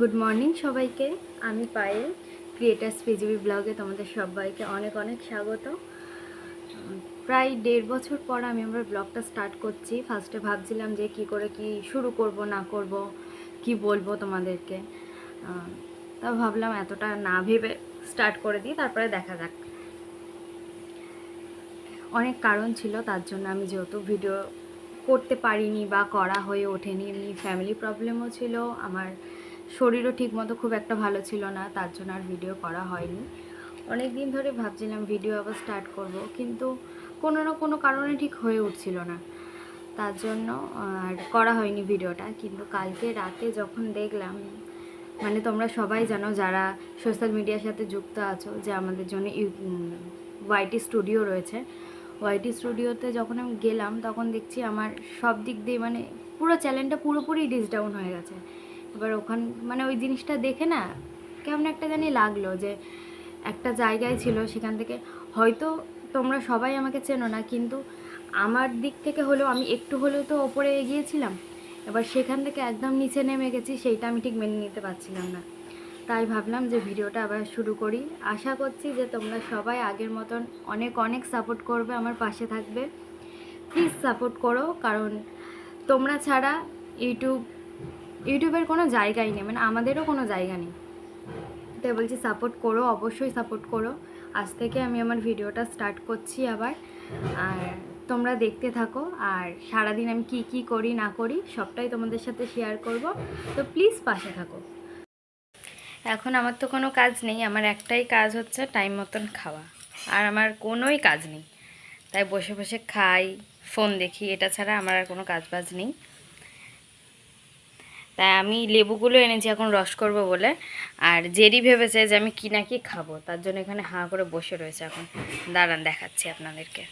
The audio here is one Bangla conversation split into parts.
গুড মর্নিং সবাইকে। আমি পায়েল, ক্রিয়েটার্স পিজিবি ব্লগে তোমাদের সবাইকে অনেক অনেক স্বাগত। প্রায় 1.5 বছর পর আমি আমার ব্লগটা স্টার্ট করছি। ফার্স্টে ভাবছিলাম যে কি করে কি শুরু করব না করব, কি বলবো তোমাদেরকে। তাও ভাবলাম এতটা না ভেবে স্টার্ট করে দিই, তারপরে দেখা যাক। অনেক কারণ ছিল তার জন্য আমি যেহেতু ভিডিও করতে পারিনি বা করা হয়ে ওঠেনি। এমনি ফ্যামিলি প্রবলেমও ছিল, আমার শরীরও ঠিকমতো খুব একটা ভালো ছিল না, তার জন্য আর ভিডিও করা হয়নি। অনেক দিন ধরে ভাবছিলাম ভিডিও আবার স্টার্ট করব, কিন্তু কোনো না কোনো কারণে ঠিক হয়ে উঠছিল না, তার জন্য আর করা হয়নি ভিডিওটা। কিন্তু কালকে রাতে যখন দেখলাম, মানে তোমরা সবাই জানো যারা সোশ্যাল মিডিয়ার সাথে যুক্ত আছো, যে আমাদের জন্য ওয়াইটি স্টুডিও রয়েছে। ওয়াইটি স্টুডিওতে যখন আমি গেলাম তখন দেখছি আমার সব দিক দিয়ে মানে পুরো চ্যানেলটা পুরোপুরি ডিসডাউন হয়ে গেছে। এবার মানে ওই জিনিসটা দেখে না কেমন একটা জানি লাগলো, যে একটা জায়গায় ছিল, সেখান থেকে হয়তো তোমরা সবাই আমাকে চেনো না, কিন্তু আমার দিক থেকে হলেও আমি একটু হলেও তো ওপরে এগিয়েছিলাম। এবার সেখান থেকে একদম নিচে নেমে গেছি, সেইটা আমি ঠিক মেনে নিতে পারছিলাম না। তাই ভাবলাম যে ভিডিওটা আবার শুরু করি। আশা করছি যে তোমরা সবাই আগের মতন অনেক অনেক সাপোর্ট করবে, আমার পাশে থাকবে। প্লিজ সাপোর্ট করো, কারণ তোমরা ছাড়া ইউটিউবের কোনো জায়গাই নেই, মানে আমাদেরও কোনো জায়গা নেই। তাই বলছি সাপোর্ট করো, অবশ্যই সাপোর্ট করো। আজ থেকে আমি আমার ভিডিওটা স্টার্ট করছি আবার, আর তোমরা দেখতে থাকো। আর সারাদিন আমি কি কি করি না করি সবটাই তোমাদের সাথে শেয়ার করব, তো প্লিজ পাশে থাকো। এখন আমার তো কোনো কাজ নেই, আমার একটাই কাজ হচ্ছে টাইম মতন খাওয়া, আর আমার কোনোই কাজ নেই। তাই বসে বসে খাই, ফোন দেখি, এটা ছাড়া আমার আর কোনো কাজ বাজ নেই। তাই আমি লেবুগুলো এনেছি এখন রস করব বলে। আর জেরি ভেবেছে যে আমি কি না কি খাবো, তার জন্য এখানে হাঁ করে বসে রয়েছে। এখন দাঁড়ান দেখাচ্ছি আপনাদেরকে।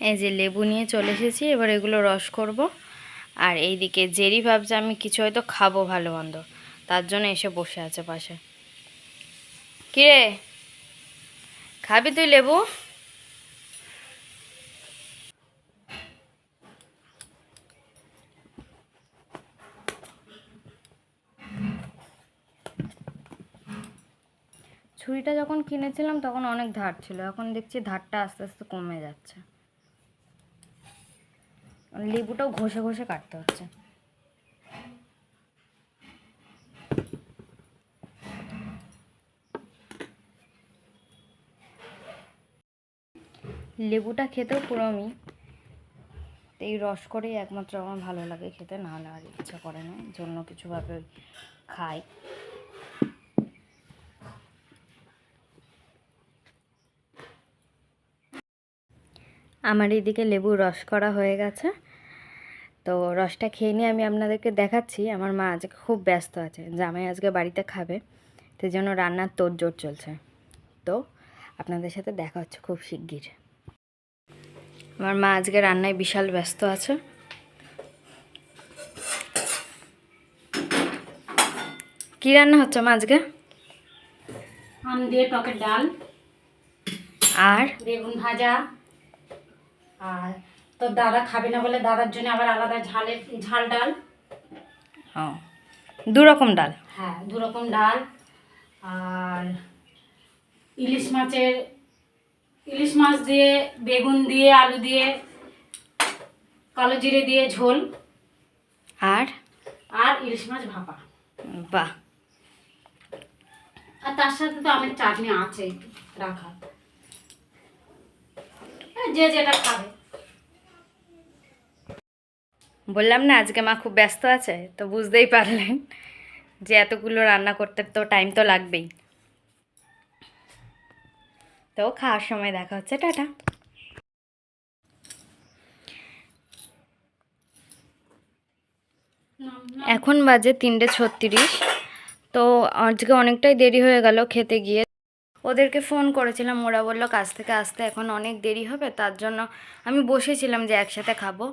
এই যে লেবু নিয়ে চলে এসেছি, এবার এগুলো রস করব। আর এইদিকে জেরি ভাবছে আমি কিছু হয়তো খাবো ভালো মন্দ, তার জন্য এসে বসে আছে পাশে। কিরে, খাবি তুই লেবু? ছুরিটা যখন কিনেছিলাম তখন অনেক ধার ছিল, এখন দেখছি ধারটা আস্তে আস্তে কমে যাচ্ছে। লেবুটাও ঘষে ঘষে কাটতে হচ্ছে। লেবুটা খেতেও পুরো আমি এই রস করেই একমাত্র আমার ভালো লাগে খেতে, নাহলে আর ইচ্ছা করে না, জন্য কিছুভাবে খাই। আমার এইদিকে লেবু রস করা হয়ে গেছে, তো রসটা খেয়ে নিয়ে আমি আপনাদেরকে দেখাচ্ছি। আমার মা আজকে খুব ব্যস্ত আছে, জামাই আজকে বাড়িতে খাবে, সেই জন্য রান্নার তোড়জোড় চলছে। তো আপনাদের সাথে দেখা হচ্ছে খুব শিগগির। আমার মা আজকে রান্নায় বিশাল ব্যস্ত আছে। কি রান্না হচ্ছে মা আজকে? আম দিয়ে টকের ডাল আর বেগুন ভাজা। আর তোর দাদা খাবে না বলে দাদার জন্য আবার আলাদা ঝাল ডাল। ও, দু রকম ডাল। হ্যাঁ, 2 রকম ডাল। আর ইলিশ মাছ দিয়ে বেগুন দিয়ে আলু দিয়ে কালো জিরে দিয়ে ঝোল। আর আর ইলিশ মাছ ভাপা। বাহ। আর তার সাথে তো আমের চাটনি আছে রাখা, যে যেটা খাবে। বললাম না আজকে মা খুব ব্যস্ত আছে, তো বুঝতেই পারলেন যে এতগুলো রান্না করতে তো টাইম তো লাগবেই। তো খাওয়ার সময় দেখা হচ্ছে, টাটা। এখন বাজে 3:36। তো আজকে অনেকটাই দেরি হয়ে গেল খেতে গিয়ে। ওদেরকে ফোন করেছিলাম, ওরা বললো কাজ থেকে আসতে এখন অনেক দেরি হবে, তার জন্য আমি বসেছিলাম যে একসাথে খাবো,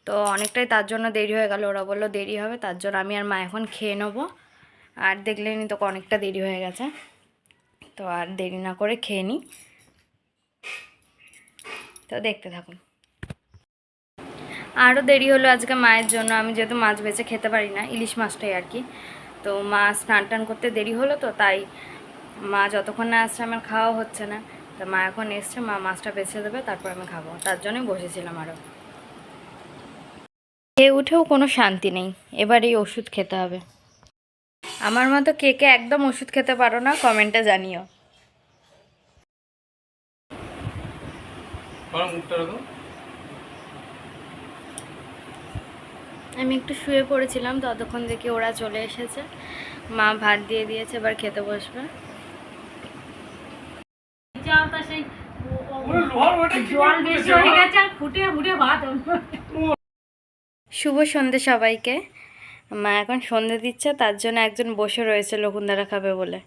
তো অনেকটাই তার জন্য দেরি হয়ে গেল। ওরা বললো দেরি হবে, তার জন্য আমি আর মা এখন খেয়ে নেবো। আর দেখলেনি তো অনেকটা দেরি হয়ে গেছে, তো আর দেরি না করে খেয়ে নিই। তো দেখতে থাকুন। আরও দেরি হলো আজকে মায়ের জন্য, আমি যেহেতু মাছ বেছে খেতে পারি না, ইলিশ মাছটাই আর কি, তো মা স্নান টান করতে দেরি হলো, তো তাই মা যতক্ষণ না আসছে আমার খাওয়া হচ্ছে না। তো মা এখন এসছে, মা মাছটা বেছে দেবে, তারপর আমি খাবো, তার জন্যই বসেছিলাম আরও। খেয়ে উঠেও কোনো শান্তি নেই, এবার এই ওষুধ খেতে হবে। আমার মতো কে কে একদম ওষুধ খেতে পারো না কমেন্টে জানিও। আমি একটু শুয়ে পড়েছিলাম, ততক্ষণ দেখি ওরা চলে এসেছে, মা ভাত দিয়ে দিয়েছে, এবার খেতে বসবে। শুভ সন্ধে সবাইকে। মা এখন সন্ধে দিচ্ছে, তার জন্য একজন বসে রয়েছে লকুনদারা খাবে বলে।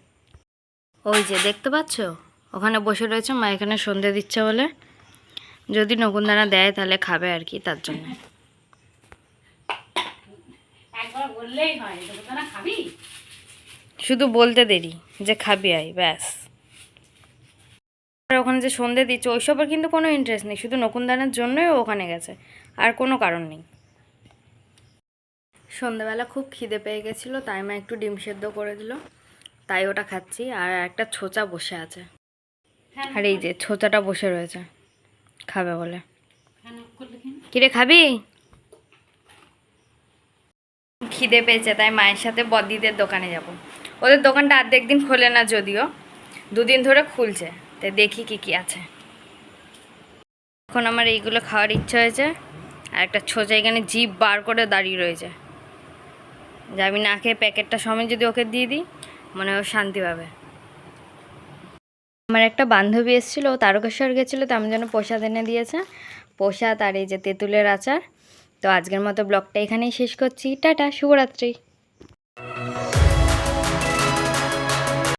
ওই যে দেখতে পাচ্ছ, ওখানে বসে রয়েছে, মা এখানে সন্ধে দিচ্ছে বলে। যদি নকুনদারা দেয় তাহলে খাবে আর কি, তার জন্য। একবার বললেই হয়, না খাবি, শুধু বলতে দেরি যে খাবি আয়, ব্যাস। আর ওখানে যে সন্ধে দিচ্ছে ওইসবের কিন্তু কোনো ইন্টারেস্ট নেই, শুধু নকুনদানার জন্যই ও ওখানে গেছে, আর কোনো কারণ নেই। সন্ধ্যাবেলা খুব খিদে পেয়ে গেছিলো, তাই মা একটু ডিম সেদ্ধ করে দিল, তাই ওটা খাচ্ছি। আর একটা ছোচা বসে আছে, আর এই যে ছোচাটা বসে রয়েছে খাবে বলে। কিরে খাবি? খিদে পেয়েছে তাই মায়ের সাথে বদ্দিদের দোকানে যাব। ওদের দোকানটা অর্ধেক দিন খোলে না, যদিও 2 দিন ধরে খুলছে, তাই দেখি কি কি আছে। এখন আমার এইগুলো খাওয়ার ইচ্ছা হয়েছে, আর একটা ছোচা এখানে জিভ বার করে দাঁড়িয়ে রয়েছে, যে আমি না খেয়ে প্যাকেটটা সময় যদি ওকে দিয়ে দিই মনে হয় শান্তি পাবে। আমার একটা বান্ধবী এসেছিলো, তারকেশ্বর গেছিলো, তো আমি যেন প্রসাদ এনে দিয়েছে, প্রসাদ আর এই যে তেঁতুলের আচার। তো আজকের মতো ব্লগটা এখানেই শেষ করছি, টাটা, শুভরাত্রি।